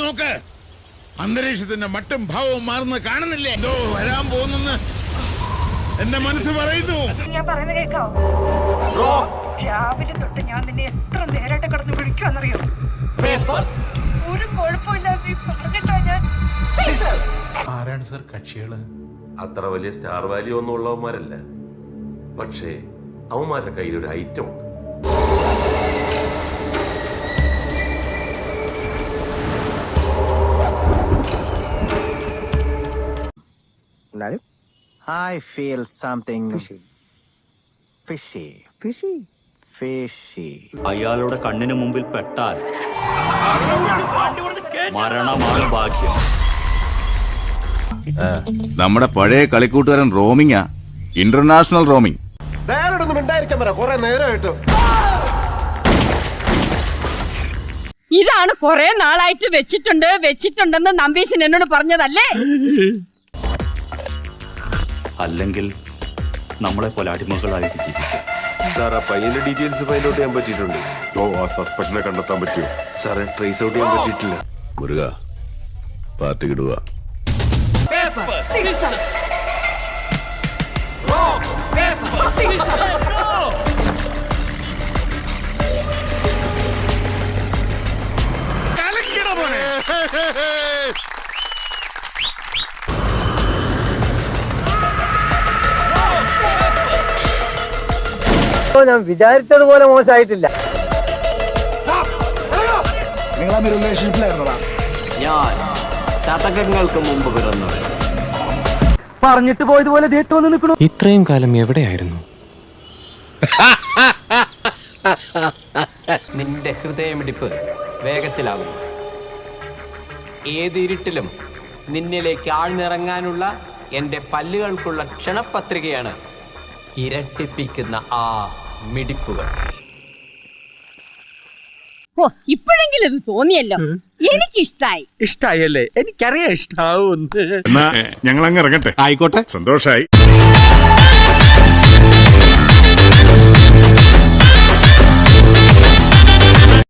നോക്ക്, അന്തരീക്ഷത്തിന്റെ മട്ടും ഭാവവും മാറുന്ന കാണുന്നില്ലേ? എന്തോ വരാൻ പോകുന്നെന്ന് എന്റെ മനസ്സ് പറയുന്നു. ഞാൻ പറയുന്നത് കേൾക്കാവോ? രാവിലെ തൊട്ട് ഞാൻ നിന്നെ എത്ര നേരായിട്ട് കിടന്ന് വിളിക്കുവാന്നറിയോ? ഒരു കുഴപ്പമില്ലാതെ ഞാൻ. ആരാണ് സർ കക്ഷികള്? അത്ര വലിയ സ്റ്റാർ വാല്യൂ ഒന്നും ഉള്ളവന്മാരല്ല, പക്ഷേ അവന്മാരുടെ കയ്യിലൊരു ഐറ്റം ഉണ്ട്. I feel something fishy. അയാളുടെ കണ്ണിന് മുമ്പിൽ പെട്ടാൽ മരണമാണ് ഭാഗ്യം. നമ്മുടെ പഴയ കളിക്കൂട്ടുകാരൻ റോമിങ്ങാ, ഇന്റർനാഷണൽ റോമിങ്. ഇതാണ് കുറെ നാളായിട്ട് വെച്ചിട്ടുണ്ടെന്ന് നമ്പീശൻ എന്നോട് പറഞ്ഞതല്ലേ? അല്ലെങ്കിൽ നമ്മളെ പോലെ അടിമകളായിട്ട് ജീവിക്കാം. സാർ, ആ പയ്യന്റെ ഡീറ്റെയിൽസ് ഫൈൻഡ് ഔട്ട് ചെയ്യാൻ പറ്റിയിട്ടുണ്ട്. ആ സസ്പെക്ഷനെ കണ്ടെത്താൻ പറ്റുമോ? സാറേ, ട്രേസ് ഔട്ട് ചെയ്യാൻ പറ്റിയിട്ടില്ല. മുരുക, പാർട്ടി ഇടുക. ഞാൻ വിചാരിച്ചതുപോലെ മോശമായിട്ടില്ല. ഞാൻ ശതകങ്ങൾക്ക് മുമ്പ് പിറന്നവൻ. പറഞ്ഞിട്ട് പോയതുപോലെ വന്ന് നിൽക്കണു. ഇത്രയും കാലം എവിടെയായിരുന്നു? നിന്റെ ഹൃദയമിടിപ്പ് വേഗത്തിലാകും. ഏതിരുട്ടിലും നിന്നിലേക്ക് ആഴ്ന്നിറങ്ങാനുള്ള എൻ്റെ പല്ലുകൾക്കുള്ള ക്ഷണപത്രികയാണ് ഇരട്ടിപ്പിക്കുന്ന ആ മിടിപ്പുകൾ. ഓ, ഇപ്പോഴെങ്കിലും ഇത് തോന്നിയല്ലോ. ഇഷ്ടായല്ലേ? എനിക്കറിയാം ഇഷ്ടാവും. ഞങ്ങൾ അങ്ങ് ഇറങ്ങട്ടെ. ആയിക്കോട്ടെ, സന്തോഷായി.